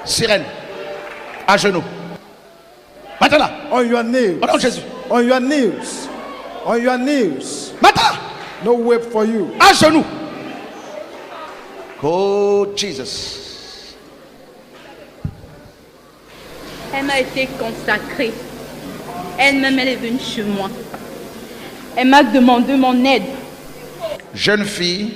Sirène, à genoux. Maintenant. On your knees. Au nom de Jésus. On your knees. On your knees. Maintenant. No whip for you. À genoux. Oh Jesus. Elle m'a été consacrée. Elle-même, elle est venue chez moi. Elle m'a demandé mon aide. Jeune fille,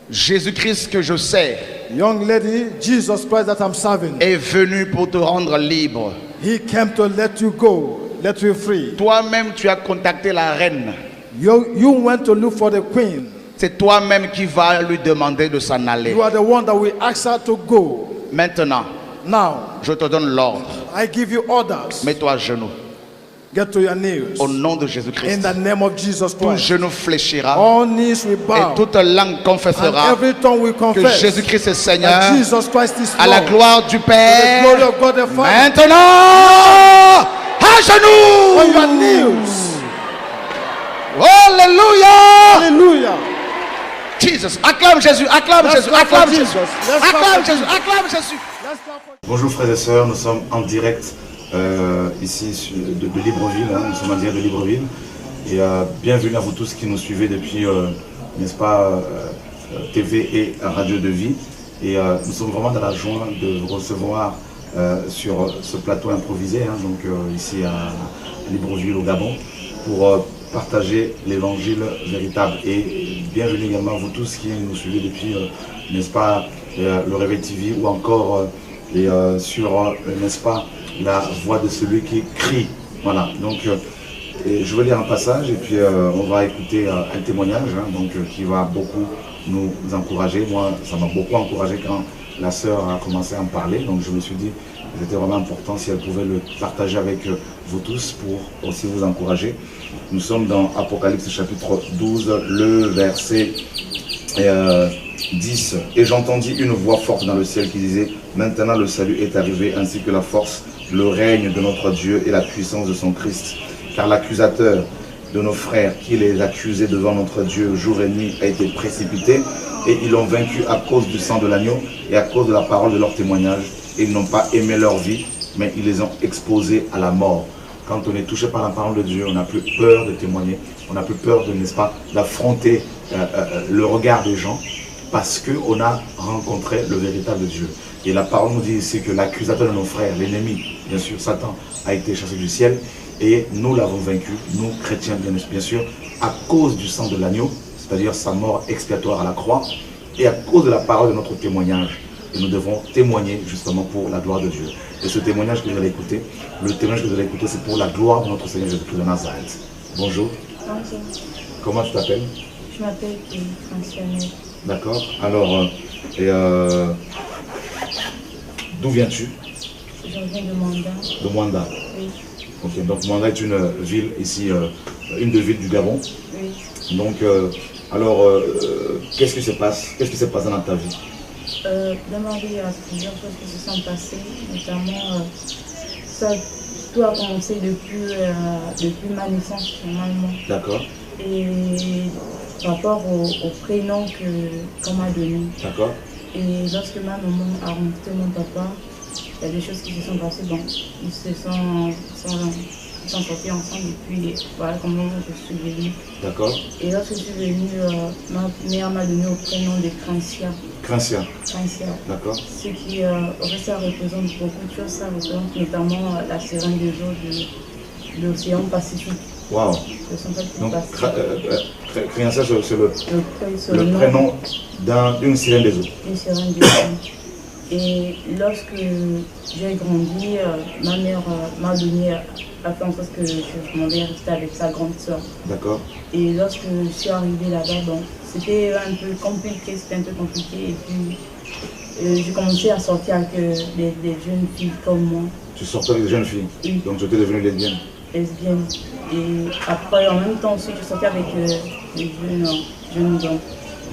Jésus-Christ que je sers, young lady, Jesus Christ that I'm serving, est venu pour te rendre libre. He came to let you go, let you free. Toi-même, tu as contacté la reine. You went to look for the queen. C'est toi-même qui vas lui demander de s'en aller. You are the one that will ask her to go. Maintenant, now, je te donne l'ordre. I give you orders. Mets-toi à genoux. Get to your knees. Au nom de Jésus-Christ. In the name of Jesus Christ. Tout genou fléchira. All knees will bow. Et toute langue confessera and every tongue will confess que Jésus-Christ est Seigneur. Jesus Christ is Lord. À la gloire du Père. To the glory of God the Father. Maintenant, à genoux. On your knees. Alléluia. Alléluia. Jesus. Acclame Jésus. Acclame Jésus. Acclame Jésus. Acclame Jésus. Acclame Jésus. Bonjour frères et sœurs, nous sommes en direct ici de Libreville, nous sommes en direct de Libreville et bienvenue à vous tous qui nous suivez depuis, n'est-ce pas, TV et Radio de Vie et nous sommes vraiment dans la joie de vous recevoir sur ce plateau improvisé, donc ici à Libreville au Gabon pour partager l'évangile véritable et bienvenue également à vous tous qui nous suivez depuis, n'est-ce pas, le Réveil TV ou encore sur, n'est-ce pas, la voix de celui qui crie. Voilà, donc je vais lire un passage et puis on va écouter un témoignage donc, qui va beaucoup nous encourager. Moi, ça m'a beaucoup encouragé quand la sœur a commencé à en parler, donc je me suis dit que c'était vraiment important si elle pouvait le partager avec vous tous pour aussi vous encourager. Nous sommes dans Apocalypse chapitre 12, le verset 10. Et j'entendis une voix forte dans le ciel qui disait: maintenant le salut est arrivé, ainsi que la force, le règne de notre Dieu et la puissance de son Christ. Car l'accusateur de nos frères qui les accusait devant notre Dieu jour et nuit a été précipité, et ils l'ont vaincu à cause du sang de l'agneau et à cause de la parole de leur témoignage. Et ils n'ont pas aimé leur vie, mais ils les ont exposés à la mort. Quand on est touché par la parole de Dieu, on n'a plus peur de témoigner, on n'a plus peur de, n'est-ce pas, d'affronter le regard des gens, parce qu'on a rencontré le véritable Dieu. Et la parole nous dit ici que l'accusateur de nos frères, l'ennemi, bien sûr, Satan, a été chassé du ciel, et nous l'avons vaincu, nous chrétiens, bien sûr, à cause du sang de l'agneau, c'est-à-dire sa mort expiatoire à la croix, et à cause de la parole de notre témoignage. Et nous devons témoigner justement pour la gloire de Dieu. Et ce témoignage que vous allez écouter, le témoignage que vous allez écouter, c'est pour la gloire de notre Seigneur Jésus-Christ de Nazareth. Bonjour. Bonjour. Comment tu t'appelles? Je m'appelle Franciane. D'accord. Alors, d'où viens-tu? Je viens de Mwanda. De Mwanda. Oui. Ok, donc Mwanda est une ville ici, une des villes du Gabon. Oui. Donc, alors, qu'est-ce qui se passe? Qu'est-ce qui s'est passé dans ta vie? Dans ma vie, il y a plusieurs choses qui se sont passées, notamment ça, tout a commencé depuis ma naissance normalement. D'accord. Et par rapport au prénom qu'on m'a donné. D'accord. Et lorsque ma maman a rencontré mon papa, il y a des choses qui se sont passées. Bon, ils sont sortis ensemble et puis voilà comment je suis venue. D'accord. Et lorsque je suis venue, ma mère m'a donné au prénom de Crancia. Crancia. Crancia. D'accord. Ce qui, ça représente beaucoup de choses. Ça représente notamment la sirène des eaux de l'océan Pacifique. Waouh. Donc, Crancia, c'est le prénom d'une sirène des eaux. Une sirène des eaux. Et lorsque j'ai grandi, ma mère m'a donné, a fait en sorte que je m'en vais rester avec sa grande soeur. D'accord. Et lorsque je suis arrivée là-bas, bon, c'était un peu compliqué, Et puis, j'ai commencé à sortir avec des jeunes filles comme moi. Tu sortais avec des jeunes filles? Oui. Donc tu étais devenue lesbienne? Lesbienne. Et après, en même temps aussi, je sortais avec des jeunes hommes.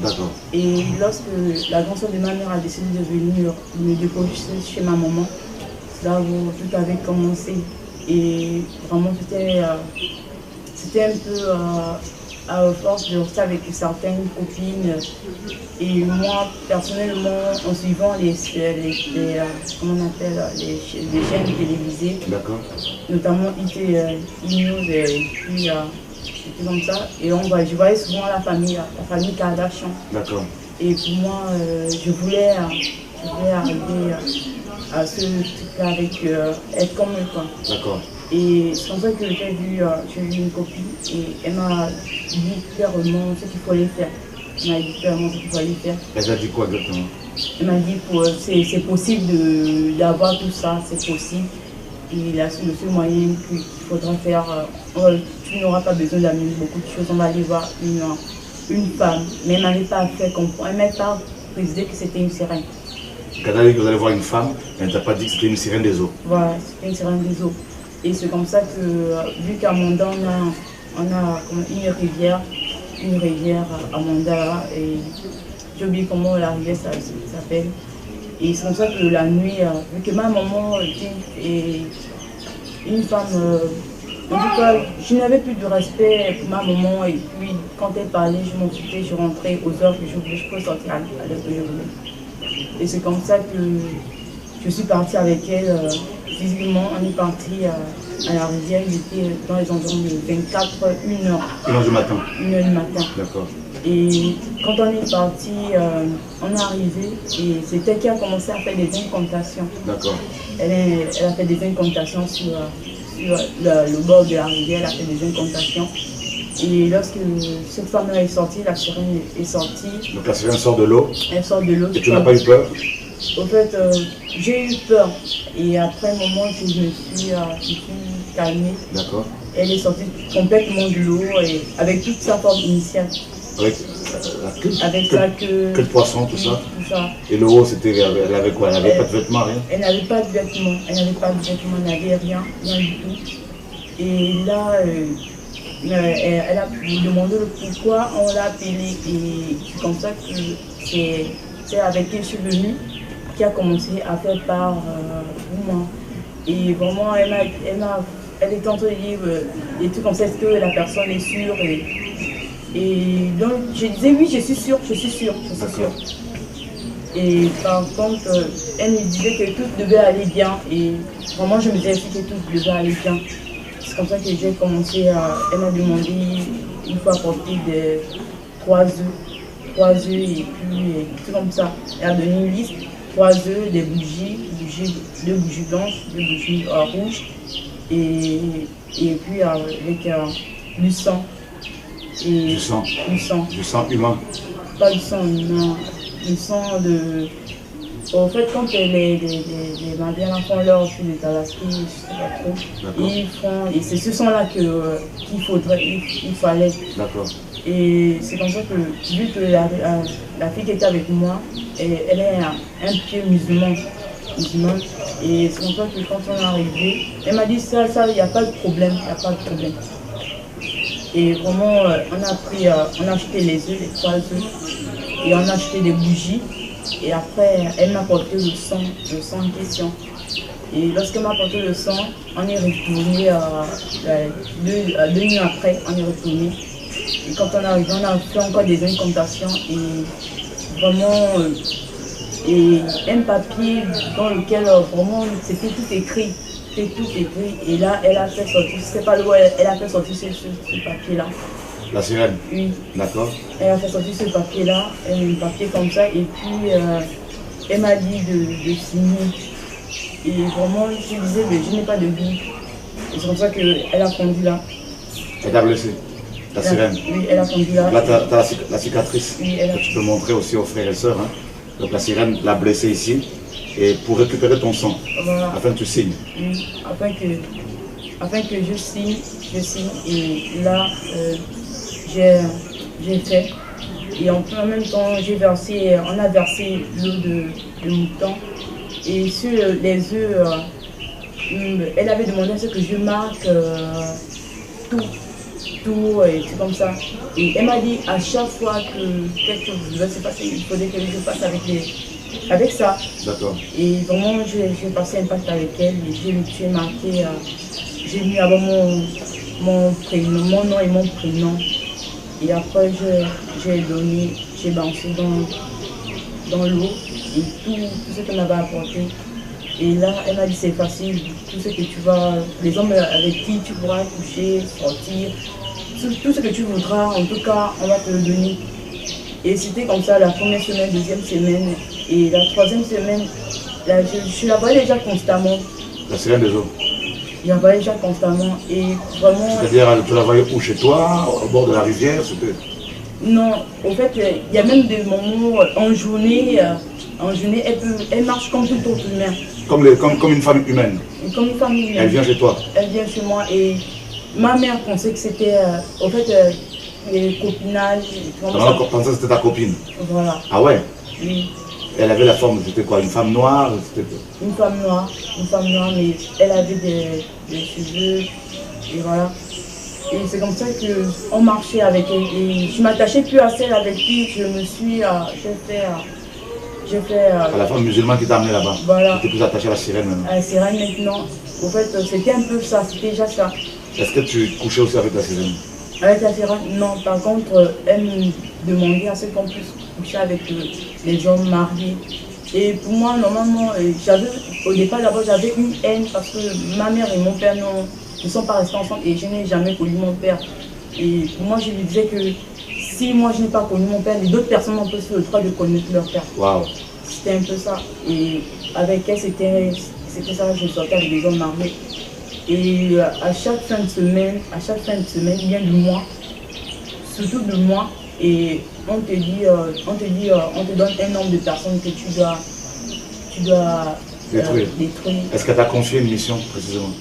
D'accord. Et lorsque la grande soeur de ma mère a décidé de venir me déposer chez ma maman, c'est là où tout avait commencé. Et vraiment, c'était un peu à force de rester avec certaines copines. Et moi, personnellement, en suivant les comment on appelle, les chaînes télévisées, notamment IT News et puis comme ça, et je voyais souvent la famille Kardashian. D'accord. Et pour moi, je voulais arriver à ce truc-là avec être comme eux, quoi. D'accord. Et c'est comme ça que j'ai vu une copine et elle m'a dit clairement ce qu'il fallait faire. Elle m'a dit clairement ce qu'il fallait faire. Elle t'a dit quoi exactement? Elle m'a dit c'est possible d'avoir tout ça, c'est possible. Et le seul moyen qu'il faudra faire, tu n'auras pas besoin d'amener beaucoup de choses, on va aller voir une femme. Mais elle ne m'avait pas fait comprendre, elle ne m'avait pas précisé que c'était une sirène. Quand elle a dit que vous allez voir une femme, elle ne t'a pas dit que c'était une sirène des eaux? Voilà, c'était une sirène des eaux. Et c'est comme ça que, vu qu'à Manda, on a une rivière à Manda, et j'ai oublié comment la rivière s'appelle. Et c'est comme ça que la nuit, vu que ma maman était une femme, en tout cas, je n'avais plus de respect pour ma maman. Et puis, quand elle parlait, je m'en foutais, je rentrais aux heures que je voulais, je pouvais sortir à l'heure que je voulais. Et c'est comme ça que je suis partie avec elle. Physiquement, on est parti à la rivière, il était dans les environs de 24, 1 heure. 1 heure du matin? 1 heure du matin. D'accord. Et quand on est parti, on est arrivé et c'était qui a commencé à faire des incantations. D'accord. Elle a fait des incantations sur le bord de la rivière, elle a fait des incantations. Et lorsque cette femme est sortie, la sirène est sortie. Donc la sirène sort de l'eau? Elle sort de l'eau. Et tu n'as pas eu peur? Au fait, j'ai eu peur. Et après un moment que je me suis calmée, elle est sortie complètement de l'eau avec toute sa forme initiale. Avec sa queue. Que de poisson, tout ça? Tout ça. Et le haut, elle avait quoi? Elle n'avait pas de vêtements, rien? Elle n'avait pas de vêtements, elle n'avait rien du tout. Et là, elle a demandé pourquoi on l'a appelée. Et c'est comme ça que c'est avec qui je suis venue qui a commencé à faire part pour moi. Et vraiment, elle était en train de dire des trucs comme ça, est-ce que la personne est sûre? Et donc, je disais oui, je suis sûre. Et par contre, elle me disait que tout devait aller bien. Et vraiment, je me disais aussi que tout devait aller bien. C'est comme ça que j'ai commencé elle m'a demandé, il faut apporter 3 œufs. 3 œufs et puis tout comme ça. Elle a donné une liste, 3 œufs, des bougies, 2 bougies blanches, 2 bougies rouges. Et puis avec du sang. Du sang? Du sang. Du sang humain? Pas du sang humain, du sang de... En fait, quand les Indiens font leur fil de Tabaski, je ne sais pas trop, ils font... Et c'est ce sang-là qu'il fallait. D'accord. Et c'est comme ça que, vu que la fille qui était avec moi, elle est un pied musulman. Et c'est comme ça que quand on est arrivé, elle m'a dit ça, il n'y a pas de problème, Et vraiment, on a acheté les œufs, les 3 œufs, et on a acheté des bougies. Et après, elle m'a apporté le sang en question. Et lorsqu'elle m'a apporté le sang, on est retourné, 2 nuits après, on est retourné. Et quand on est arrivé, on a fait encore des incantations et vraiment, et un papier dans lequel vraiment c'était tout écrit. Et là, elle a fait sortir, je ne sais pas où elle a fait sortir ce papier-là. La sirène? Oui. D'accord. Elle a fait sortir ce papier-là, un papier comme ça, et puis elle m'a dit de signer. Et vraiment, je disais, mais je n'ai pas de vie. Et c'est comme ça qu'elle a fondu là. Elle t'a blessé? La sirène? Oui, elle a fondu là. Là, tu as la cicatrice. Oui, que tu peux montrer aussi aux frères et sœurs. Hein. Donc la sirène l'a blessé ici, et pour récupérer ton sang, voilà. afin que tu signes. Oui, afin que je signe, et là, j'ai fait. Et en même temps, on a versé l'eau de mouton. Et sur les œufs, elle avait demandé à ce que je marque tout, et c'est comme ça. Et elle m'a dit à chaque fois que quelque chose devait se passer, il faudrait que je passe avec ça. D'accord. Et vraiment, j'ai passé un pacte avec elle et j'ai marqué, j'ai mis avant mon prénom, mon nom et mon prénom. Et après, j'ai balancé dans l'eau et tout ce qu'elle m'avait apporté. Et là, elle m'a dit c'est facile, tout ce que tu vas, les hommes avec qui tu pourras coucher, sortir, tout ce que tu voudras, en tout cas, on va te le donner. Et c'était comme ça la première semaine, deuxième semaine. Et la troisième semaine, là, je la voyais déjà constamment. La sirène des eaux. Je la voyais déjà constamment. Et vraiment. C'est-à-dire, tu la voyais où, chez toi, au bord de la rivière? Non, en fait, il y a même des moments en journée, elle marche comme tout autre humain. Comme une femme humaine. Comme une femme humaine. Elle vient chez toi. Elle vient chez moi et ma mère pensait que c'était, en fait, les copinages. Alors, on pensait que c'était ta copine. Voilà. Ah ouais? Oui. Elle avait la forme, c'était quoi? Une femme noire? Une femme noire, mais elle avait des cheveux et voilà. Et c'est comme ça qu'on marchait avec elle. Et je m'attachais plus à celle avec qui je me suis, j'ai fait à la femme musulmane qui t'a amené là-bas. Voilà. Tu étais plus attaché à la sirène maintenant. À la sirène maintenant. En fait, c'était un peu ça, c'était déjà ça. Est-ce que tu couchais aussi avec la sirène? Avec la sirène, non. Par contre, elle me demandait à ce qu'on puisse coucher avec les hommes mariés. Et pour moi, normalement, au départ, d'abord, j'avais une haine parce que ma mère et mon père ne sont pas restés ensemble et je n'ai jamais connu mon père. Et pour moi, je lui disais que si moi je n'ai pas connu mon père, les d'autres personnes ont plus le droit de connaître leur père. Wow. C'était un peu ça. Et avec elle, c'était ça, je sortais avec des hommes mariés. Et à chaque fin de semaine, bien du mois, surtout du mois, et on te donne un nombre de personnes que tu dois détruire. Est-ce qu'elle t'a confié une mission précisément?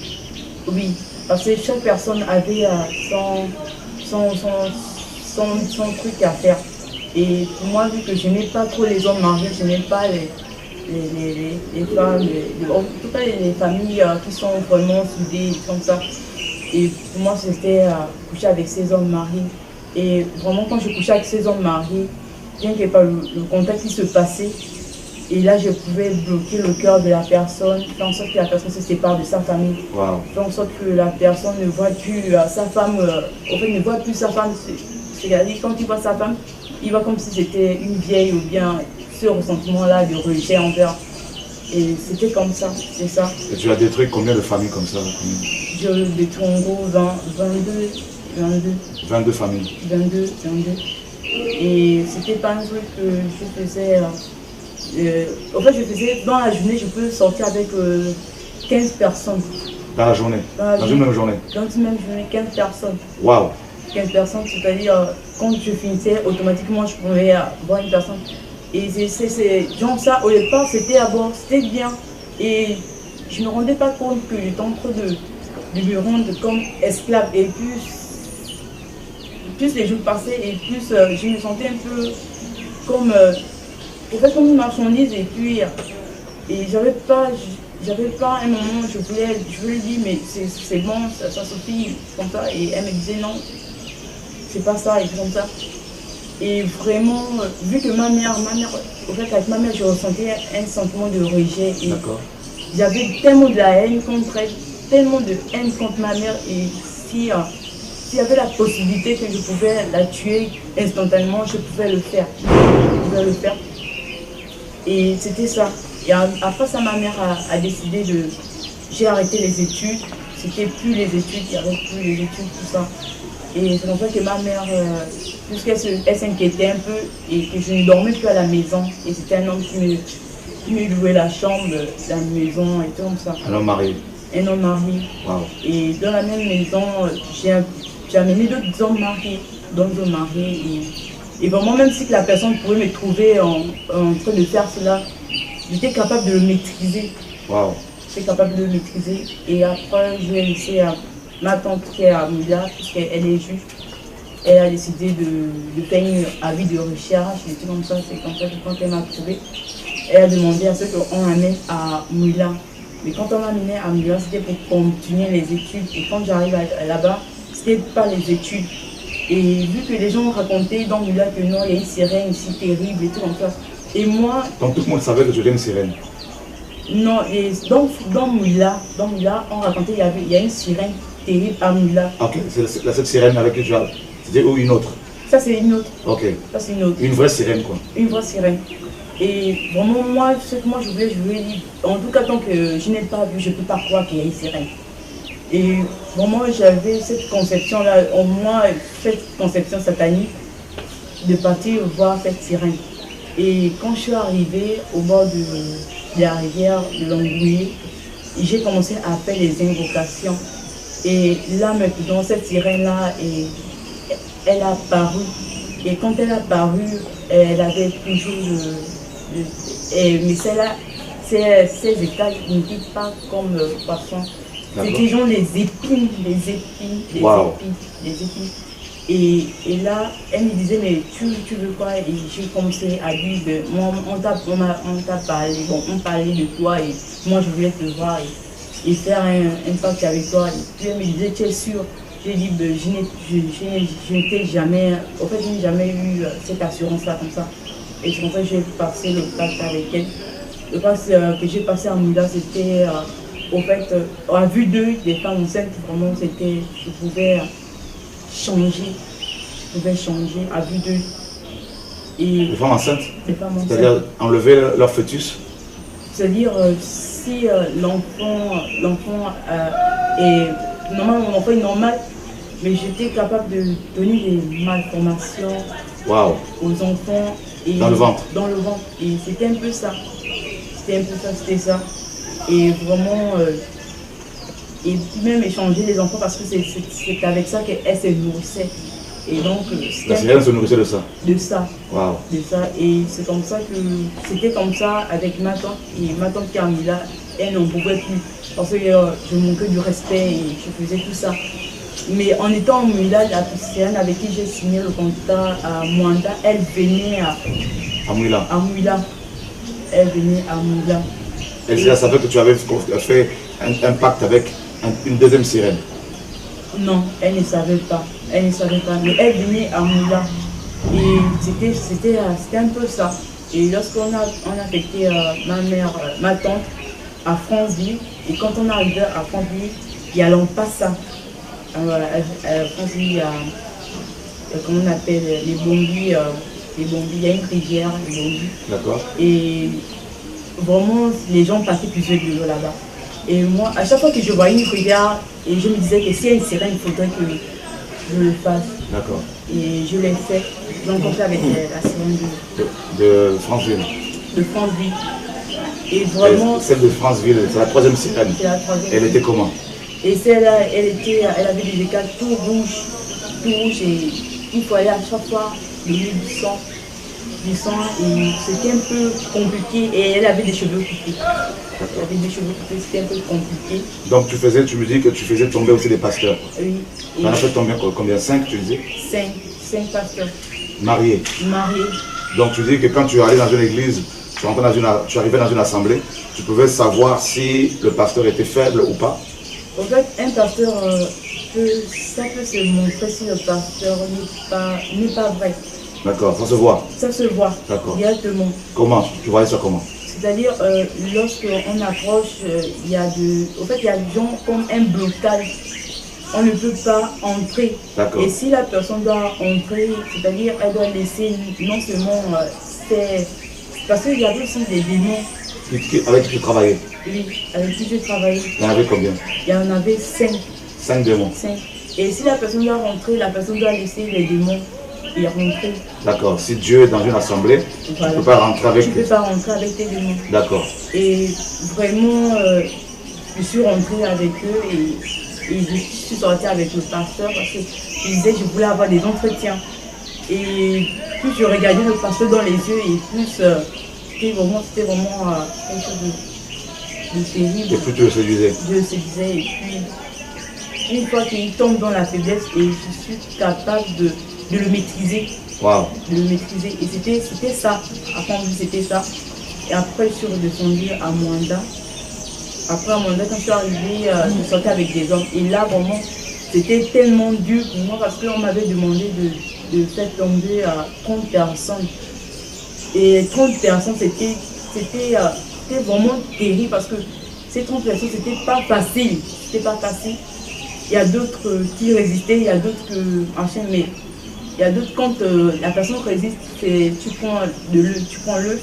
Oui, parce que chaque personne avait son truc à faire. Et pour moi, vu que je n'ai pas trop les hommes mariés, je n'ai pas les femmes, en tout cas les familles qui sont vraiment soudées comme ça. Et pour moi, c'était coucher avec ces hommes mariés. Et vraiment, quand je couchais avec ces hommes mariés, bien qu'il n'y ait pas le contact qui se passait, et là, je pouvais bloquer le cœur de la personne, faire en sorte que la personne se sépare de sa famille. Wow. Faire en sorte que la personne ne voit plus sa femme, ne voit plus sa femme. C'est-à-dire, quand il voit sa femme, il voit comme si c'était une vieille ou bien ce ressentiment-là de rejet envers. Et c'était comme ça, c'est ça. Et tu as détruit combien de familles comme ça? Je détruis en gros 22. 22 familles. 22. Et c'était pas un truc que je faisais. En fait, je faisais dans la journée, je peux sortir avec 15 personnes. Dans la journée? Dans une même journée? Dans une même journée, 15 personnes. Waouh! 15 personnes, c'est-à-dire quand je finissais, automatiquement je pouvais voir une personne. Et c'est genre ça, au départ c'était bien. Et je ne me rendais pas compte que j'étais en train de me rendre comme esclave. Et plus les jours passaient et plus je me sentais un peu comme, comme une marchandise. Et j'avais pas un moment, je voulais dire mais c'est bon, ça suffit, comme ça. Et elle me disait non, c'est pas ça, et comme ça. Et vraiment, vu que ma mère, avec ma mère, je ressentais un sentiment de rejet. Et j'avais tellement de la haine contre elle, tellement de haine contre ma mère. Et s'il y avait la possibilité que je pouvais la tuer instantanément, je pouvais le faire. Et c'était ça. Et après ça, ma mère a décidé de... J'ai arrêté les études. C'était plus les études, il n'y avait plus les études, tout ça. Et c'est comme ça que ma mère, puisqu'elle s'inquiétait un peu et que je ne dormais plus à la maison. Et c'était un homme qui me louait la chambre, la maison et tout comme ça. Un homme marié? Un homme marié. Wow. Et dans la même maison, j'ai amené d'autres hommes mariés. Et vraiment, même si la personne pouvait me trouver en train de faire cela, j'étais capable de le maîtriser. Wow. J'étais capable de le maîtriser. Et après, je vais laisser ma tante qui est à Mila, puisqu'elle est juge. Elle a décidé de faire une avis de recherche, et tout comme ça. C'est comme ça que quand elle m'a trouvé, elle a demandé à ce qu'on l'amène à Mila. Mais quand on m'a amené à Mila, c'était pour continuer les études. Et quand j'arrive là-bas, c'était pas les études. Et vu que les gens racontaient dans Mila que non, il y a une sirène ici terrible et tout comme ça. Et moi... Donc tout le monde savait que tu étais une sirène? Non, et dans Mila, on racontait qu'il y a une sirène terrible à Mila. Ok, c'est cette sirène avec qui tu as... C'était ou une autre? Ça c'est une autre. Ok. Ça c'est une autre. Une vraie sirène quoi? Une vraie sirène. Et vraiment, moi, ce que moi je voulais dire, en tout cas tant que je n'ai pas vu, je ne peux pas croire qu'il y a une sirène. Et vraiment, j'avais cette conception-là, au moins cette conception satanique, de partir voir cette sirène. Et quand je suis arrivée au bord de la rivière de l'Angouillé, j'ai commencé à faire les invocations. Et là maintenant, cette sirène-là, elle a apparu. Et quand elle a apparu, elle avait toujours mais celle-là, ses écailles n'étaient pas comme le poisson. C'était genre les épines. Et là, elle me disait, mais tu veux quoi? Et j'ai commencé à dire, on t'a parlé, bon, on parlait de toi et moi je voulais te voir et faire un pacte avec toi. Et puis elle me disait, tu es sûr? J'ai dit, je n'étais jamais, en fait, je n'ai jamais eu cette assurance-là comme ça. Et c'est comme ça que j'ai passé le pacte avec elle. Le pacte que j'ai passé à Mila, c'était, au fait, à vue d'eux, des femmes enceintes, vraiment, c'était, je pouvais changer à vue d'eux. Les femmes enceintes? Les femmes enceintes. C'est-à-dire enlever leur fœtus? C'est-à-dire, si l'enfant est... Normalement, mon enfant est normal, mais j'étais capable de donner des malformations aux enfants. Et dans le ventre? Dans le ventre. Et c'était un peu ça. C'était ça. Et vraiment, et même échanger les enfants parce que c'est avec ça qu'elle se nourrissait. Et donc, la sirène se nourrissait de ça? De ça. Wow. De ça. Et c'est comme ça que c'était comme ça avec ma tante. Et ma tante qui a mis là, elle n'en pouvait plus. Parce que je manquais du respect et je faisais tout ça. Mais en étant en Mila, la sirène avec qui j'ai signé le contrat à Mwanda, elle venait à Mila. Elle venait à Mila. Elle savait que tu avais fait un pacte avec une deuxième sirène? Non, elle ne savait pas. Mais elle venait à Mila. Et c'était un peu ça. Et lorsqu'on a affecté ma tante, à Franceville, et quand on est arrivé à Franceville, il y a l'Ampassa. À Franceville, il y a, comment on appelle, les Bombis, il y a une rivière, les Bombis. D'accord. Et vraiment, les gens passaient plusieurs de l'eau là-bas. Et moi, à chaque fois que je voyais une rivière, et je me disais que s'il y a une sirène, il faudrait que je le fasse. D'accord. Et je l'ai fait. J'ai rencontré avec la sirène de Franceville. De Franceville. Et vraiment, celle de Franceville, c'est la troisième sirène. C'est la troisième. Elle était comment? Et celle-là, elle avait des écailles tout rouges, et il faut aller à chaque fois donner du sang, et c'était un peu compliqué, et elle avait des cheveux coupés. C'était un peu compliqué. Donc tu me dis que tu faisais tomber aussi des pasteurs? Oui. Tu en as fait tomber combien? 5 tu disais? 5 pasteurs. Mariés? Mariés. Donc tu dis que quand tu allais dans une église, tu arrivais dans une assemblée, tu pouvais savoir si le pasteur était faible ou pas? En fait, un pasteur ça peut se montrer si le pasteur n'est pas vrai. D'accord, ça se voit? Ça se voit, directement. Comment? Tu voyais ça comment? C'est-à-dire, lorsqu'on approche, il y a genre comme un blocage. On ne peut pas entrer. Et si la personne doit entrer, c'est-à-dire, elle doit laisser non seulement parce qu'il y avait aussi des démons. Avec qui tu travaillais? Oui, avec qui je travaillais. Il y en avait combien? Il y en avait 5. 5 démons? 5. Et si la personne doit rentrer, la personne doit laisser les démons et rentrer. D'accord. Si Dieu est dans une assemblée, voilà. Tu ne peux pas rentrer avec tes démons. D'accord. Et vraiment, je suis rentrée avec eux et je suis sortie avec le pasteur parce que je disais que je voulais avoir des entretiens. Et plus je regardais le pasteur dans les yeux et plus c'était vraiment quelque chose de terrible. Et plus tu le séduisais. Je le séduisais et puis une fois qu'il tombe dans la faiblesse et je suis capable de le maîtriser. Wow. De le maîtriser. Et c'était ça. Après, c'était ça. Et après, je suis redescendue à Mwanda. Après, à Mwanda, quand je suis arrivée, je sortais avec des hommes. Et là, vraiment, c'était tellement dur pour moi parce qu'on m'avait demandé de faire tomber 30 personnes. Et 30 personnes, c'était vraiment terrible parce que ces 30 personnes, c'était pas facile. C'était pas facile. Il y a d'autres qui résistaient, il y a d'autres qui enchaînent, mais il y a d'autres quand la personne résiste, tu prends le,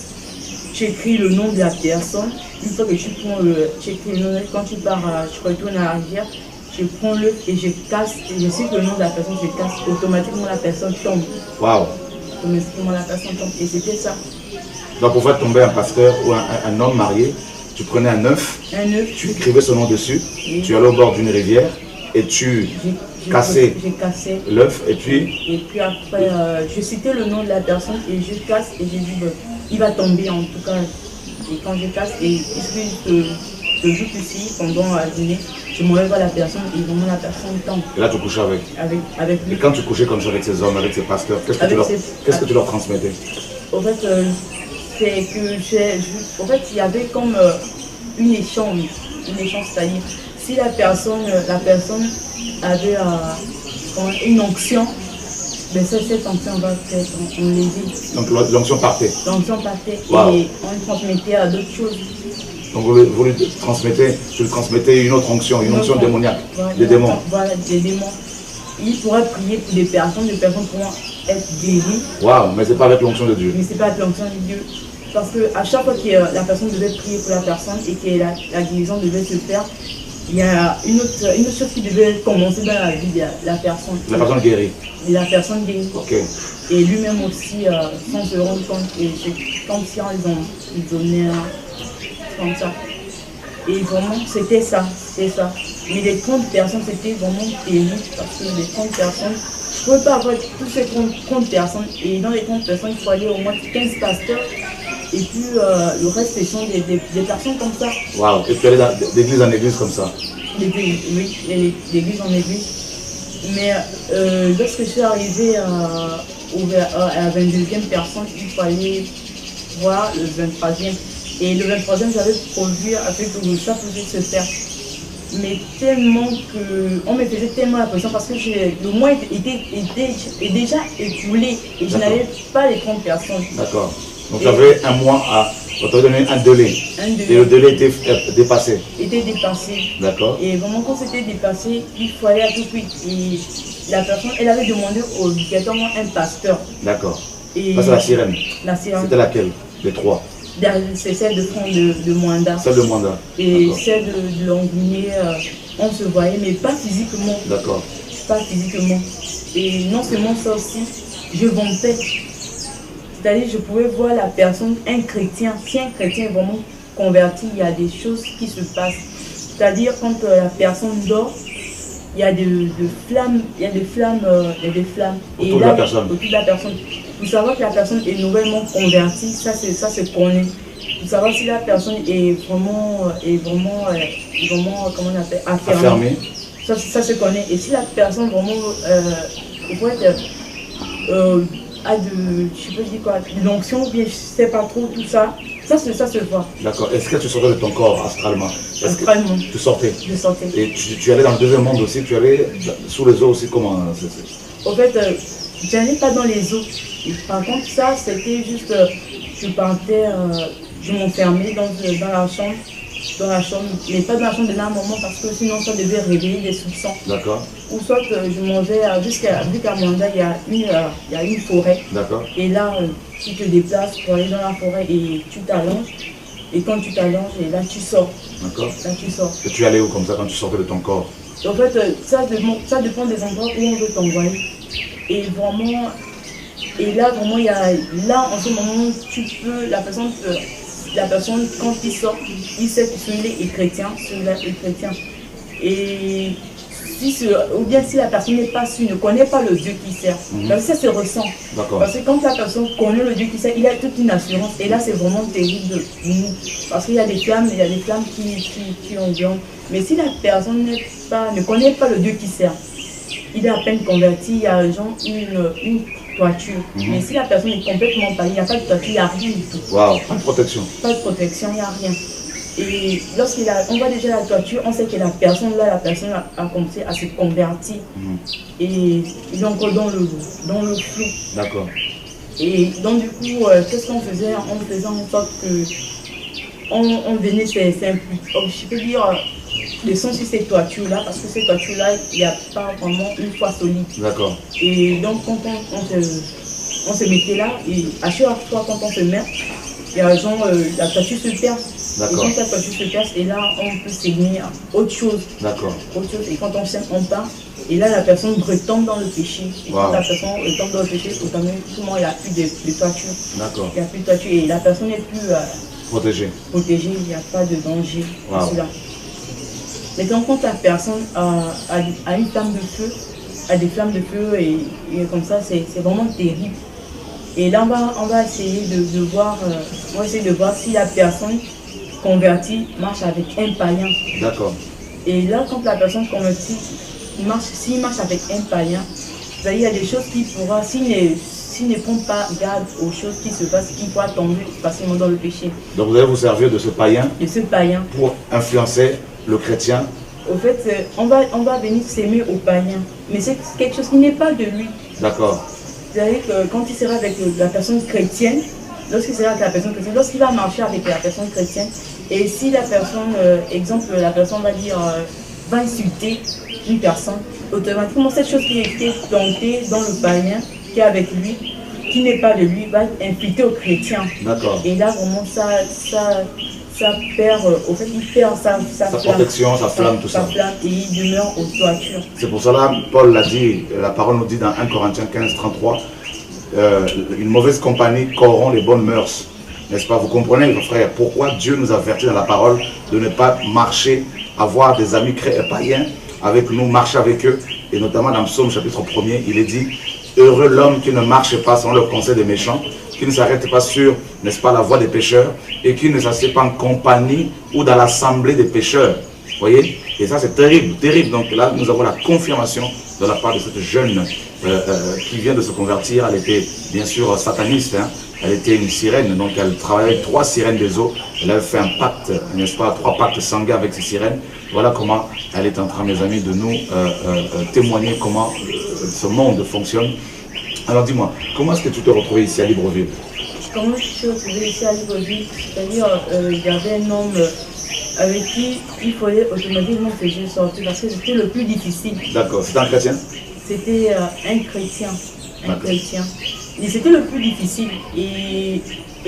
tu écris le nom de la personne. Une fois que tu écris le nom, quand tu pars, tu retournes à l'arrière, je prends le et je casse, et je sais que le nom de la personne, je casse, automatiquement la personne tombe. Waouh! Automatiquement la personne tombe, et c'était ça. Donc pour faire tomber un pasteur ou un homme marié, tu prenais un œuf, tu écrivais son nom dessus, oui. Tu allais au bord d'une rivière et tu cassais l'œuf et puis après, je citais le nom de la personne et je casse et j'ai dit il va tomber en tout cas. Et quand je casse et je joue ici pendant la dîner, je me réveille à la personne et vraiment la personne tombe. Et là tu couchais avec lui. Et quand tu couchais comme ça avec ces hommes, avec ces pasteurs, qu'est-ce que tu leur transmettais? En fait, c'est que en fait, il y avait comme une échange, c'est-à-dire si la personne avait une onction, ben cette onction va être enlevée. Donc l'onction partait. L'onction partait wow. Et on transmettait à d'autres choses. Donc vous lui transmettez une autre onction, une onction démoniaque, voilà, des démons. Voilà, des démons. Il pourrait prier pour des personnes pourront être guéries. Waouh, mais c'est pas avec l'onction de Dieu. Mais c'est pas avec l'onction de Dieu. Parce qu'à chaque fois que la personne devait prier pour la personne et que la guérison devait se faire, il y a une autre chose qui devait commencer dans la vie de la personne. La personne guérie. Et la personne guérie. Ok. Et lui-même aussi, sans se rendre compte, et c'est comme si ils donnaient comme ça. Et vraiment, c'était ça. Mais les 30 personnes, c'était vraiment terrible parce que les 30 personnes, je ne pouvais pas avoir tous ces 30 personnes. Et dans les 30 personnes, il faut aller au moins 15 pasteurs. Et puis le reste, ce sont des personnes comme ça. Waouh, et tu allais d'église en église comme ça? Oui, d'église en église. Mais lorsque je suis arrivée à la 22e personne, il fallait voir le 23e. Et le 23e, j'avais produit avec tout ça pouvait se faire. Mais tellement on me faisait tellement la pression parce que le mois était déjà écoulé et je n'avais pas les 30 personnes. D'accord. Donc j'avais un mois on t'a donné un délai. Et le délai était dépassé. D'accord. Et vraiment quand c'était dépassé, il fallait à tout prix. Et la personne, elle avait demandé obligatoirement un pasteur. D'accord. Ça c'est la sirène. La sirène. C'était laquelle? Les trois? C'est celle de Mwanda. Celle de Mwanda. Et celle de Longuinier, on se voyait, mais pas physiquement. D'accord. Pas physiquement. Et non seulement ça aussi, je vantais. C'est-à-dire, je pouvais voir la personne, un chrétien, si un chrétien est vraiment converti, il y a des choses qui se passent. C'est-à-dire, quand la personne dort, il y a des flammes, autour de la personne. Autour de la personne. Pour savoir que la personne est nouvellement convertie, ça se connaît. Pour savoir si la personne est vraiment comment on appelle, affermée. Ça se connaît. Et si la personne vraiment a je peux dire quoi, de l'onction ou bien je sais pas trop tout ça, ça se voit. D'accord. Est-ce que tu sortais de ton corps astralement? Astralement. Tu sortais? Je sortais. Et tu allais dans le deuxième monde aussi, tu allais sous les eaux aussi, comment? En fait, je n'allais pas dans les eaux. Et par contre, ça, c'était juste, je partais, je m'enfermais dans la chambre, mais pas dans la chambre de la maman parce que sinon ça devait réveiller des soupçons. D'accord. Ou soit je mangeais, jusqu'à Mwanda, il y a une forêt. D'accord. Et là, tu te déplaces pour aller dans la forêt et tu t'allonges. Et quand tu t'allonges, et là tu sors. D'accord. Là tu sors. Et tu allais où comme ça quand tu sortais de ton corps? En fait, ça dépend des endroits où on veut t'envoyer. Et vraiment, vraiment, il y a, là en ce moment, tu peux, la personne quand il sort, il sait que celui-là est chrétien, celui-là est chrétien. Et ou bien si la personne n'est pas sûre, ne connaît pas le Dieu qui sert, parce que ça se ressent. Parce que quand la personne connaît le Dieu qui sert, il a toute une assurance. Et là, c'est vraiment terrible pour nous. Parce qu'il y a des flammes, qui ont viande. Mais si la personne ne connaît pas le Dieu qui sert, il est à peine converti, il y a genre une toiture. Mais si la personne est complètement païenne, il n'y a pas de toiture, il n'y a rien du tout. Waouh, pas de protection. Pas de protection, il n'y a rien. Et lorsqu'on voit déjà la toiture, on sait que la personne a commencé à se convertir. Et il est encore dans le flou. D'accord. Et donc du coup, qu'est-ce qu'on faisait? On faisait en sorte que on venait je peux dire, descendre sur ces toitures-là, parce que ces toitures-là, il n'y a pas vraiment une foi solide. D'accord. Et donc quand on se mettait là, et à chaque fois quand on se met, il y a genre, la toiture se perce. Et quand la toiture se perce, et là on peut s'aimer à autre chose. D'accord. Autre chose. Et quand on s'aime, on part. Et là la personne retombe dans le péché. Et quand la personne retombe dans le péché, automatiquement il n'y a plus de toiture. D'accord. Il n'y a plus de toiture et la personne n'est plus protégée. Protégée, il n'y a pas de danger. Wow. Cela. Maintenant quand la personne a une flamme de feu, a des flammes de feu et comme ça, c'est vraiment terrible. Et là on va essayer de voir si la personne convertie marche avec un païen. D'accord. Et là, quand la personne convertie s'il marche avec un païen, il y a des choses qu'il pourra, s'il ne prend pas garde aux choses qui se passent, il pourra tomber facilement dans le péché. Donc vous allez vous servir de ce païen, pour influencer le chrétien. Au fait, on va venir s'aimer au païen, mais c'est quelque chose qui n'est pas de lui. D'accord. C'est-à-dire que quand il sera avec la personne chrétienne, lorsqu'il va marcher avec la personne chrétienne, et si la personne, exemple, la personne va dire, va insulter une personne, automatiquement cette chose qui a été plantée dans le païen, qui est avec lui, qui n'est pas de lui, va imputer au chrétien. D'accord. Et là, vraiment, ça perd, au fait, il perd sa protection, sa flamme, tout ça. Et il demeure aux toitures. C'est pour cela, Paul l'a dit, la parole nous dit dans 1 Corinthiens 15, 33, une mauvaise compagnie corrompt les bonnes mœurs. N'est-ce pas? Vous comprenez, mes frères, pourquoi Dieu nous avertit dans la parole de ne pas marcher, avoir des amis païens avec nous, marcher avec eux. Et notamment dans Psaume chapitre 1er, il est dit, heureux l'homme qui ne marche pas selon le conseil des méchants, qui ne s'arrête pas sur, n'est-ce pas, la voie des pécheurs, et qui ne s'assied pas en compagnie ou dans l'assemblée des pécheurs. Vous voyez? Et ça c'est terrible, terrible. Donc là, nous avons la confirmation de la part de cette jeune qui vient de se convertir. Elle était bien sûr sataniste, hein. Elle était une sirène, donc elle travaillait avec 3 sirènes des eaux. Elle avait fait un pacte, n'est-ce pas, 3 pactes sanguins avec ces sirènes. Voilà comment elle est en train, mes amis, de nous témoigner comment ce monde fonctionne. Alors dis-moi, comment est-ce que tu t'es retrouvé ici à Libreville? Comment je suis retrouvée ici à Libreville? C'est-à-dire, il y avait un homme avec qui il fallait automatiquement que je sorte parce que c'était le plus difficile. D'accord, c'était un chrétien? C'était un chrétien. Un chrétien. Et c'était le plus difficile. Et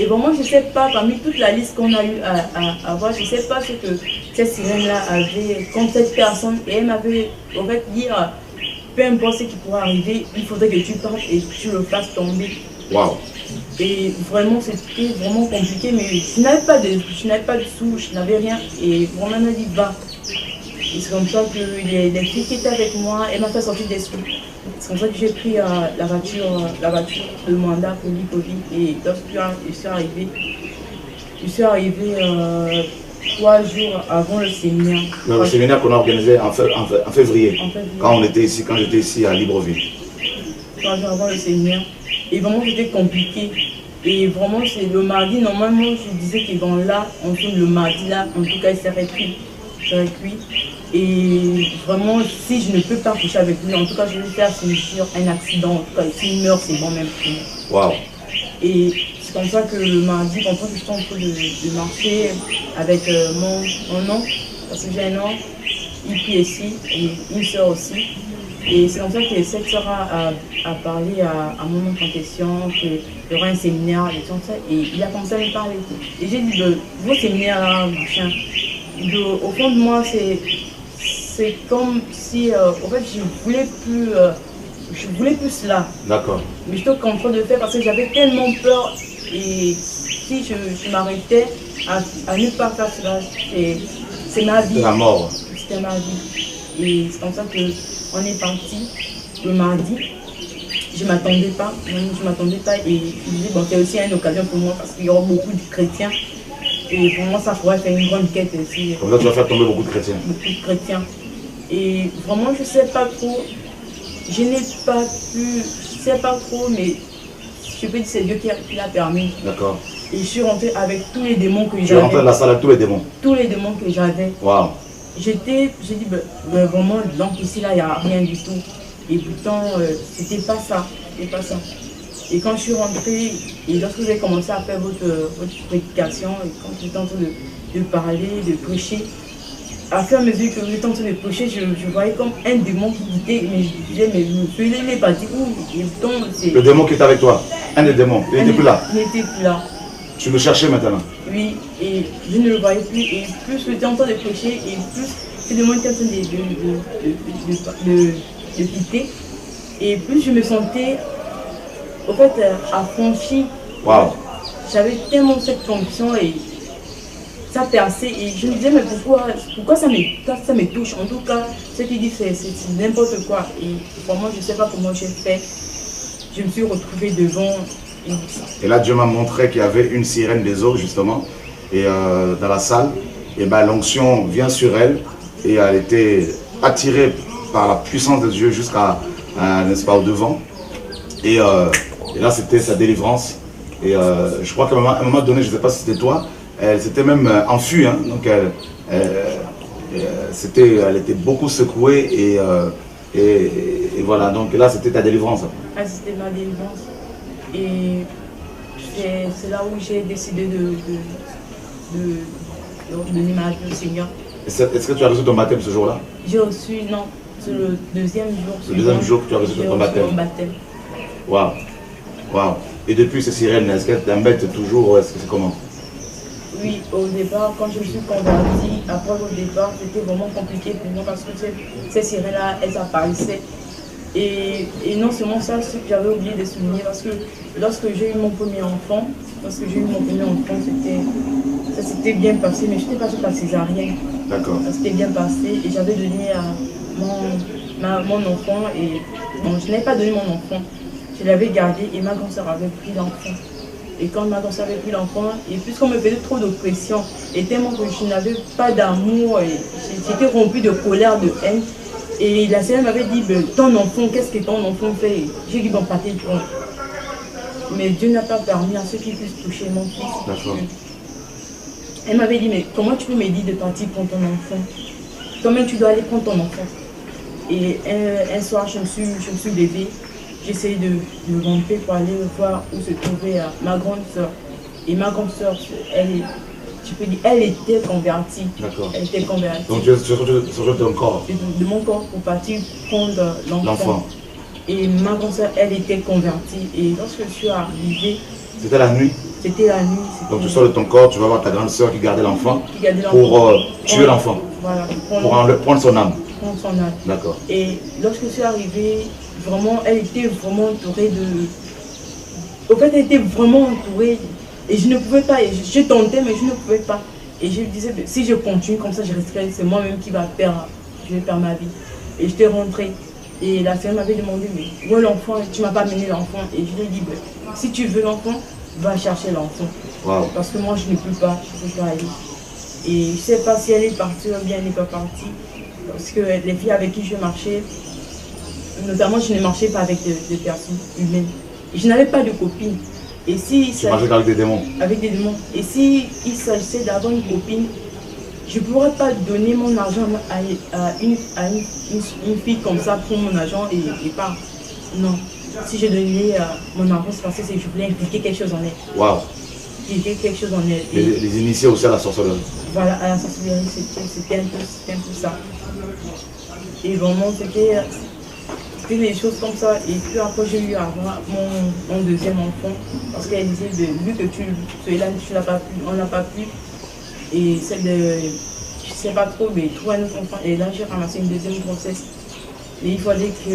vraiment, je ne sais pas, parmi toute la liste qu'on a eu à voir, je ne sais pas ce que cette sirène-là avait contre cette personne. Et elle m'avait, en fait, dit, peu importe ce qui pourrait arriver, il faudrait que tu partes et que tu le fasses tomber. Waouh! Et vraiment, c'était vraiment compliqué, mais je n'avais pas de sous, je n'avais rien. Et vraiment, elle m'a dit, va. Et c'est comme ça que les filles qui étaient avec moi, elle m'a fait sortir des sous. C'est comme ça que j'ai pris la voiture de mandat pour Libreville. Et lorsque je suis arrivé 3 jours avant le séminaire. Le séminaire qu'on a organisé en février, quand j'étais ici à Libreville. 3 jours avant le séminaire. Et vraiment, c'était compliqué. Et vraiment, c'est le mardi, normalement, je disais que dans là, on filme le mardi là, en tout cas, il serait cuit. Et vraiment, si je ne peux pas coucher avec lui, en tout cas, je vais faire sur un accident. En tout cas, s'il meurt, c'est bon même. Waouh! Et c'est comme ça que le mardi, quand je suis en train de marcher avec mon oncle, parce que j'ai un oncle, il prie ici, et une soeur aussi. Et c'est comme ça que cette soeur a parlé à mon oncle en question, qu'il y aura un séminaire, et tout ça, et il a commencé à me parler. Et j'ai dit, vos séminaires là, machin, au fond de moi, c'est comme si, en fait, je voulais plus cela. D'accord. Mais j'étais contraint de faire parce que j'avais tellement peur. Et si je m'arrêtais à ne pas faire cela, c'est ma vie. C'est la mort. C'était ma vie. Et c'est comme ça qu'on est parti le mardi. Je ne m'attendais pas, et je me disais, bon, c'est aussi une occasion pour moi parce qu'il y aura beaucoup de chrétiens. Et pour moi, ça pourrait faire une grande quête aussi. Comme ça, tu vas faire tomber beaucoup de chrétiens. Beaucoup de chrétiens. Et vraiment, je ne sais pas trop. Je n'ai pas pu, je ne sais pas trop, mais je peux dire que c'est Dieu qui l'a permis. D'accord. Et je suis rentrée avec tous les démons que j'avais. Tu es rentrée dans la salle avec tous les démons? Tous les démons que j'avais. Waouh. J'ai dit, vraiment, donc ici, là, il n'y a rien du tout. Et pourtant, c'était pas ça. Et quand je suis rentrée, et lorsque vous avez commencé à faire votre prédication, et quand vous êtes en train de parler, de prêcher, à fur et à mesure que vous êtes en train de prêcher, je voyais comme un démon qui quittait, mais je disais, mais monsieur, il est parti où? Et pourtant, le démon qui est avec toi, un des démons, il n'était plus là? Il n'était plus là. Tu le cherchais maintenant? Oui, et je ne le voyais plus, et plus j'étais en train de prêcher, et plus ce démon était en train de quitter, et plus je me sentais, au fait, affranchie. Wow. J'avais tellement cette fonction et ça perçait, et je me disais, mais pourquoi ça me touche? En tout cas, ce qui dit, c'est n'importe quoi. Et vraiment, je ne sais pas comment j'ai fait. Je me suis retrouvée devant. Et là, Dieu m'a montré qu'il y avait une sirène des eaux, justement, et dans la salle. Et ben, l'onction vient sur elle, et elle était attirée par la puissance de Dieu jusqu'à, n'est-ce pas, au devant. Et là, c'était sa délivrance. Et je crois qu'à un moment donné, je ne sais pas si c'était toi, elle s'était même enfuie. Hein, donc, elle était beaucoup secouée. Et voilà, donc là, c'était ta délivrance. Ah, c'était ma délivrance. Et c'est là où j'ai décidé de donner ma vie au Seigneur. Est-ce que tu as reçu ton baptême ce jour-là? J'ai reçu, non, c'est le deuxième jour. Le deuxième jour que tu as reçu ton baptême? Waouh, waouh. Et depuis ces sirènes, est-ce qu'elles t'embêtent toujours ou est-ce que c'est comment? Oui, au départ, quand je me suis convertie, après au départ, c'était vraiment compliqué pour moi parce que ces sirènes-là, elles apparaissaient. Et non seulement ça, j'avais oublié de souligner parce que lorsque j'ai eu mon premier enfant, ça s'était bien passé, mais je n'étais pas passée par césarienne. D'accord. Ça s'était bien passé et j'avais donné à mon enfant et bon, je n'avais pas donné mon enfant, je l'avais gardé et ma grand-sœur avait pris l'enfant. Et quand ma grand-sœur avait pris l'enfant, et puisqu'on me faisait trop d'oppression, et tellement que je n'avais pas d'amour, j'étais rompue de colère, de haine. Et la sœur m'avait dit, ton enfant, qu'est-ce que ton enfant fait? J'ai dit, bon, partez pour. Mais Dieu n'a pas permis à ceux qui puissent toucher mon fils. D'accord. Elle m'avait dit, mais comment tu peux me dire de partir prendre ton enfant? Toi-même, tu dois aller prendre ton enfant. Et un soir, je me suis levée. J'essayais de ramper pour aller voir où se trouvait ma grande soeur. Et ma grande soeur, elle était convertie. D'accord. Elle était convertie. Donc tu es sorti de ton corps? De mon corps pour partir prendre l'enfant. Et ma grande soeur, elle était convertie. Et lorsque je suis arrivée... C'était la nuit? C'était la nuit. Donc tu sors de ton corps, tu vas voir ta grande soeur qui gardait l'enfant pour tuer l'enfant. Voilà. Pour prendre son âme. Prendre son âme. D'accord. Et lorsque je suis arrivée, vraiment, elle était vraiment entourée de... En fait, elle était vraiment entourée. Et je ne pouvais pas, je tentais, mais je ne pouvais pas. Et je me disais, si je continue comme ça, je risquerais, c'est moi-même qui va perdre, je vais perdre ma vie. Et j'étais rentrée. Et la femme m'avait demandé, mais où est l'enfant? Tu ne m'as pas amené l'enfant. Et je lui ai dit, si tu veux l'enfant, va chercher l'enfant. Wow. Parce que moi, je ne peux pas, je ne peux pas aller. Et je ne sais pas si elle est partie ou bien elle n'est pas partie. Parce que les filles avec qui je marchais, notamment, je ne marchais pas avec des personnes humaines. Et je n'avais pas de copine. Et si tu marchais avec des démons? Avec des démons. Et s'il s'agissait d'avoir une copine, je ne pourrais pas donner mon argent à une fille comme ça pour mon argent et pas. Non. Si je donnais mon argent, c'est parce que je voulais impliquer quelque chose en elle. Waouh. Impliquer quelque chose en elle. Les initier aussi à la sorcellerie. Voilà, à la sorcellerie, c'était un peu ça. Et vraiment, c'était des choses comme ça. Et puis après, j'ai eu à avoir mon deuxième enfant. Parce qu'elle disait, vu que celui-là, tu n'as pas pu, on n'a pas pu. Et celle de, je ne sais pas trop, mais trouver un autre enfant. Et là, j'ai ramassé une deuxième grossesse. Et il fallait que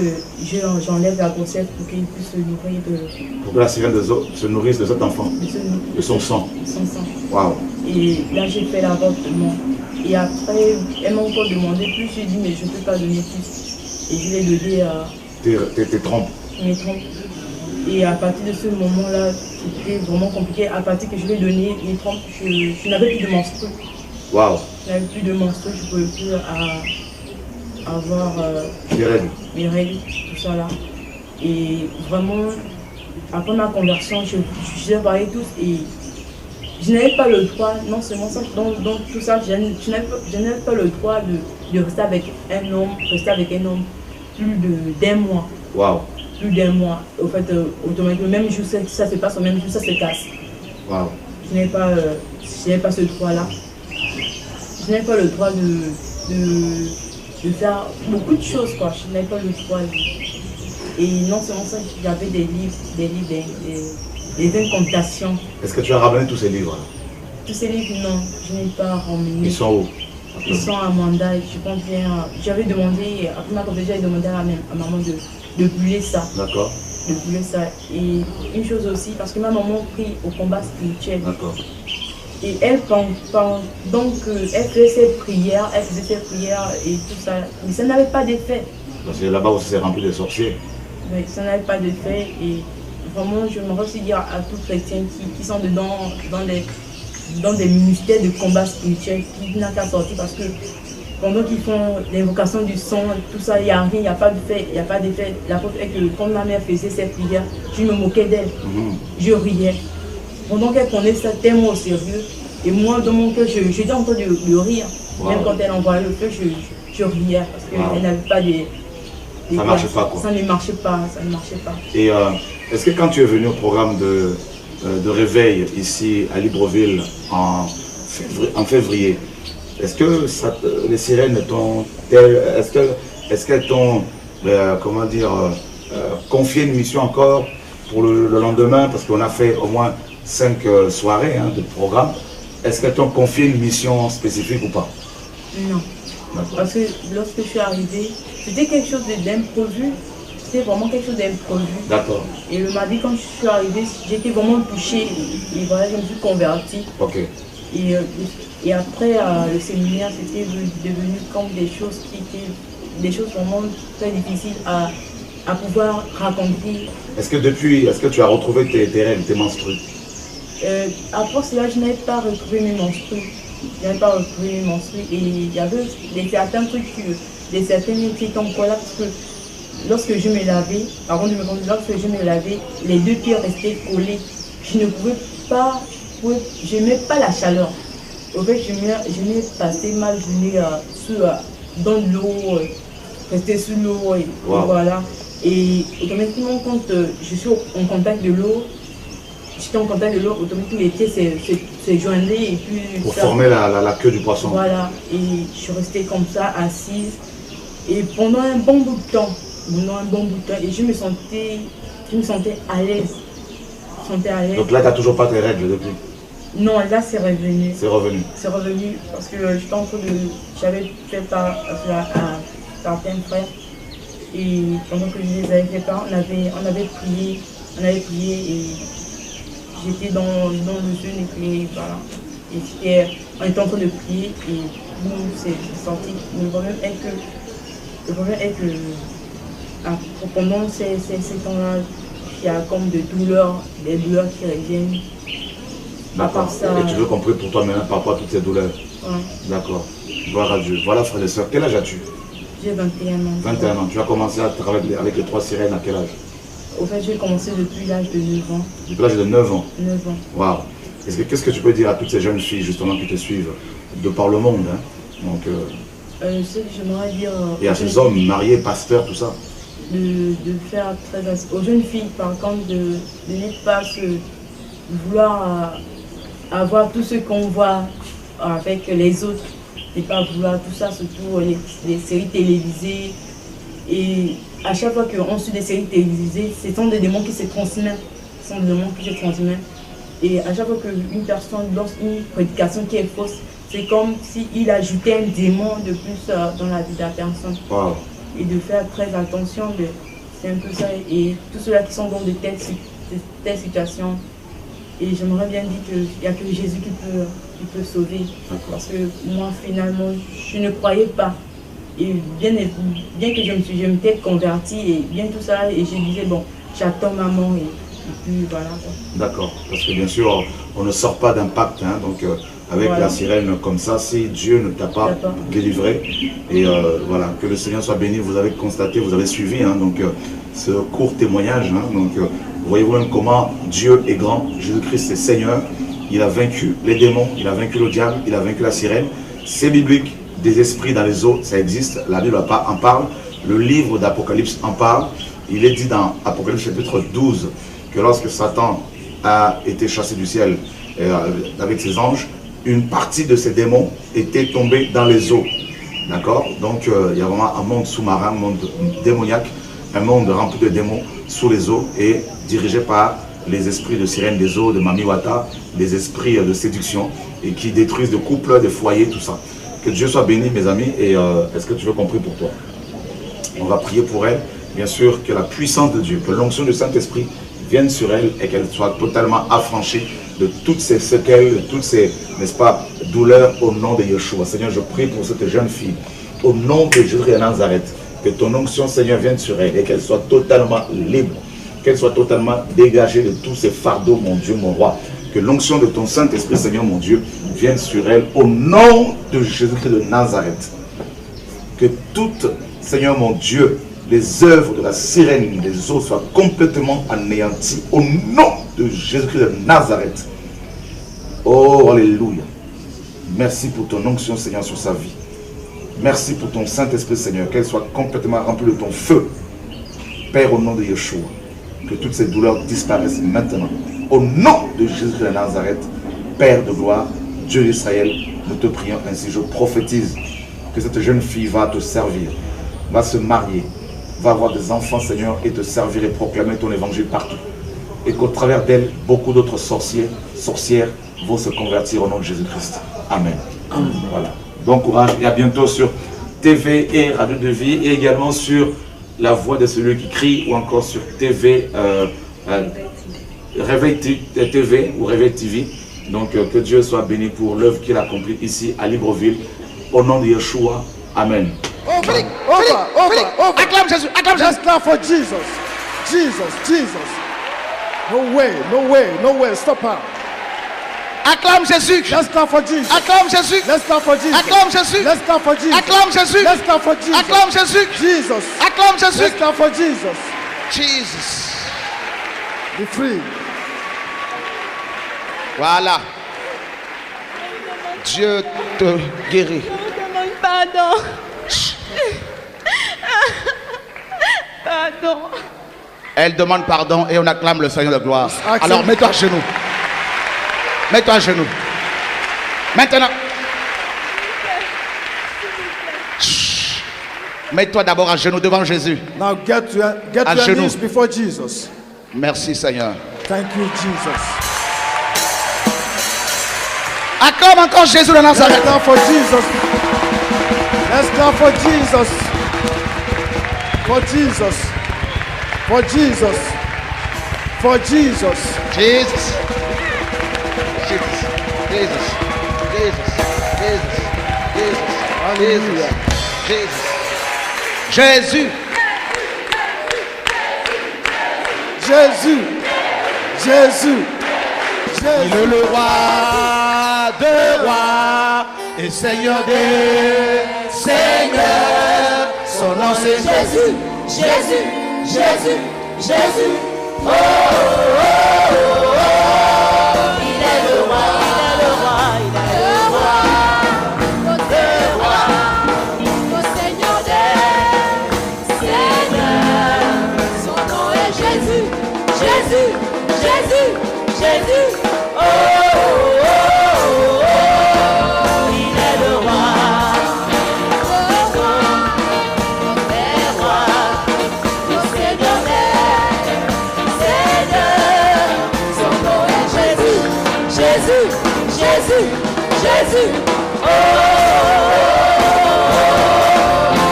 j'enlève la grossesse pour qu'il puisse se nourrir de... Pour que la sirène se nourrisse de cet enfant, de son sang. De son sang. Waouh. Et là, j'ai fait l'avortement. Et après, elle m'a encore demandé plus. J'ai dit, mais je ne peux pas donner plus. Et je l'ai donné à... Tes trompes. Mes trompes. Et à partir de ce moment-là, c'était vraiment compliqué. À partir que je lui ai donné mes trompes, je n'avais plus de menstrues. Waouh. Je n'avais plus de menstrues, je ne pouvais plus avoir mes règles, tout ça là. Et vraiment, après ma conversion, je parlé tous et je n'avais pas le droit, non seulement ça, donc tout ça, je n'avais pas le droit de rester avec un homme, plus d'un mois. Waouh. Plus d'un mois. Au fait, automatiquement, même jour, ça se passe, au même jour, ça se casse. Waouh. Je n'avais pas ce droit-là. Je n'avais pas le droit de faire beaucoup de choses, quoi. Je n'avais pas le droit. Et non seulement ça, j'avais des livres, des incantations. Est-ce que tu as ramené tous ces livres-là? Tous ces livres, non, je n'ai pas ramené. Ils sont où? Ils sont à Manda. Je pense bien. J'avais demandé, après ma conférence, j'avais demandé à maman de brûler ça. D'accord. De brûler ça. Et une chose aussi, parce que ma maman prie au combat spirituel. D'accord. Et elle, donc, elle faisait ses prières, et tout ça. Mais ça n'avait pas d'effet. Parce que là-bas aussi, c'est rempli de sorciers. Mais ça n'avait pas d'effet. Et vraiment, je me aussi dire à tous les chrétiens qui sont dedans, dans des ministères de combat spirituel, qui n'ont qu'à sortir parce que pendant qu'ils font l'invocation du sang, tout ça, il n'y a rien, il n'y a pas d'effet. La preuve est que quand ma mère faisait ses prières, je me moquais d'elle. Je riais. Pendant qu'elle prenait ça tellement au sérieux, et moi, dans mon cœur, j'étais en train de rire. Wow. Même quand elle envoyait le feu, je riais parce qu'elle n'avait pas des ça ne marchait pas, quoi. Ça ne marchait pas, Et est-ce que quand tu es venu au programme de réveil ici à Libreville en février, est-ce que les sirènes t'ont... Est-ce qu'elles t'ont, comment dire, confié une mission encore pour le lendemain? Parce qu'on a fait au moins 5 soirées de programme. Est-ce qu'elles t'ont confié une mission spécifique ou pas? Non. Parce que lorsque je suis arrivée, c'était quelque chose d'imprévu. C'était vraiment quelque chose d'imprévu. D'accord. Et le mardi, quand je suis arrivée, j'étais vraiment touchée. Et voilà, je me suis convertie. Ok. Et après, le séminaire, c'était devenu comme des choses qui étaient des choses vraiment très difficiles à pouvoir raconter. Est-ce que tu as retrouvé tes règles, tes menstrues? Après cela, je n'avais pas retrouvé mes menstrues. Et il y avait certains trucs, des certains métiers qui encore là, parce que lorsque je me lavais, lorsque je me lavais, les deux pieds restaient collés. Je ne pouvais pas, je n'aimais pas la chaleur. Au fait, je m'ai passé ma journée dans l'eau, rester sous l'eau, et voilà. Et automatiquement, quand je suis en contact de l'eau, automatiquement les pieds se joignaient et puis... Pour former la queue du poisson. Voilà, et je suis restée comme ça, assise. Et pendant un bon bout de temps, et je me sentais à l'aise. Donc là, tu n'as toujours pas tes règles depuis? Non, là c'est revenu. C'est revenu. C'est revenu parce que j'avais fait part à certains frères. Et pendant que je les avais fait part, on avait prié et j'étais dans le jeûne et puis voilà. Et on était en train de prier et boum, c'est sorti. Le problème est que pendant ces temps-là, il y a comme des douleurs qui reviennent. À part ça, et tu veux qu'on prie pour toi maintenant par rapport à toutes ces douleurs? Ouais. D'accord. Gloire à Dieu. Voilà, frères et sœurs, quel âge as-tu? J'ai 21 ans. 21 ans. Tu as commencé à travailler avec les 3 sirènes à quel âge? Au fait, j'ai commencé depuis l'âge de 9 ans. Depuis l'âge de 9 ans? 9 ans. Waouh. Qu'est-ce que tu peux dire à toutes ces jeunes filles justement qui te suivent de par le monde, hein? Donc, ce que j'aimerais dire... et à ces hommes mariés, pasteurs, tout ça? De faire très attention. Aux jeunes filles, par contre, de ne pas vouloir avoir tout ce qu'on voit avec les autres. Et pas vouloir tout ça, surtout les séries télévisées. Et à chaque fois qu'on suit des séries télévisées, ce sont des démons qui se transmettent. Et à chaque fois qu'une personne lance une prédication qui est fausse, c'est comme s'il ajoutait un démon de plus dans la vie de la personne. Wow. Et de faire très attention, c'est un peu ça. Et tous ceux-là qui sont dans de telles situations, Et j'aimerais bien dire qu'il n'y a que Jésus qui peut sauver. Parce que moi, finalement, je ne croyais pas. Et bien que je m'étais convertie et bien tout ça, et je disais, bon, j'attends maman et puis voilà. D'accord, parce que bien sûr, on ne sort pas d'un pacte, hein, donc avec la sirène comme ça, si Dieu ne t'a pas délivré, et voilà, que le Seigneur soit béni, vous avez constaté, vous avez suivi, hein, donc ce court témoignage, hein, donc voyez-vous même comment Dieu est grand, Jésus-Christ est Seigneur, il a vaincu les démons, il a vaincu le diable, il a vaincu la sirène, c'est biblique. Des esprits dans les eaux, ça existe, la Bible en parle, le livre d'Apocalypse en parle. Il est dit dans Apocalypse chapitre 12 que lorsque Satan a été chassé du ciel avec ses anges, une partie de ces démons était tombée dans les eaux. D'accord? Donc il y a vraiment un monde sous-marin, un monde démoniaque, un monde rempli de démons sous les eaux et dirigé par les esprits de sirène des eaux, de Mamiwata, les esprits de séduction et qui détruisent des couples, des foyers, tout ça. Que Dieu soit béni, mes amis, et est-ce que tu veux compris pour toi? On va prier pour elle, bien sûr, que la puissance de Dieu, que l'onction du Saint-Esprit vienne sur elle et qu'elle soit totalement affranchie de toutes ces séquelles, de toutes ces, n'est-ce pas, douleurs au nom de Yeshua. Seigneur, je prie pour cette jeune fille, au nom de Jésus de Nazareth, que ton onction, Seigneur, vienne sur elle et qu'elle soit totalement libre, qu'elle soit totalement dégagée de tous ces fardeaux, mon Dieu, mon roi. Que l'onction de ton Saint-Esprit, Seigneur, mon Dieu, vienne sur elle au nom de Jésus-Christ de Nazareth. Que toutes, Seigneur, mon Dieu, les œuvres de la sirène des eaux soient complètement anéanties au nom de Jésus-Christ de Nazareth. Oh, alléluia. Merci pour ton onction, Seigneur, sur sa vie. Merci pour ton Saint-Esprit, Seigneur, qu'elle soit complètement remplie de ton feu. Père, au nom de Yeshua, que toutes ces douleurs disparaissent maintenant. Au nom de Jésus de Nazareth, Père de gloire, Dieu d'Israël, nous te prions ainsi. Je prophétise que cette jeune fille va te servir, va se marier, va avoir des enfants, Seigneur, et te servir et proclamer ton évangile partout. Et qu'au travers d'elle, beaucoup d'autres sorcières vont se convertir au nom de Jésus-Christ. Amen. Voilà. Bon courage et à bientôt sur TV et Radio de Vie et également sur La Voix de celui qui crie ou encore sur TV Réveil TV ou Réveil TV. Donc que Dieu soit béni pour l'œuvre qu'il accomplit ici à Libreville. Au nom de Yeshua. Amen. Acclame Jésus, acclame Jésus. Let's clap for Jesus. Jesus. No way. Stop her. Acclame Jésus. Let's clap for Jesus. Acclame Jésus. Let's clap for Jesus. Acclame Jésus. Let's clap for Jesus. Acclame Jésus. Let's clap for Jesus. Acclame Jésus. Jesus. Acclame Jésus. Let's clap for Jesus. Jesus. Be free. Voilà. Dieu te guérit. Je vous demande pardon. Pardon. Elle demande pardon et on acclame le Seigneur de gloire. Acclame. Alors mets-toi à genoux. Mets-toi à genoux. Maintenant. Chut. Mets-toi d'abord à genoux devant Jésus. Now get À your genoux. knees before Jesus. Merci Seigneur. Thank you, Jesus. Acclame encore Jésus de Nazareth. Let's clap for Jesus. Let's clap for Jesus. For Jesus. For Jesus. For Jesus. Jesus. Jesus. Hallelujah. Jésus. Jésus. Il est le roi de rois et Seigneur des seigneurs. Son nom c'est Jésus. Jésus. Oh, il est le roi. Au Seigneur des seigneurs. Son nom est Jésus. Oh, il est le roi. Jésus, oh,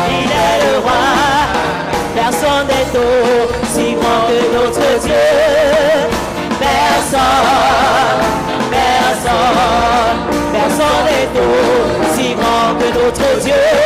il est le roi, personne n'est aussi grand que notre Dieu, personne Personne n'est aussi grand que notre Dieu.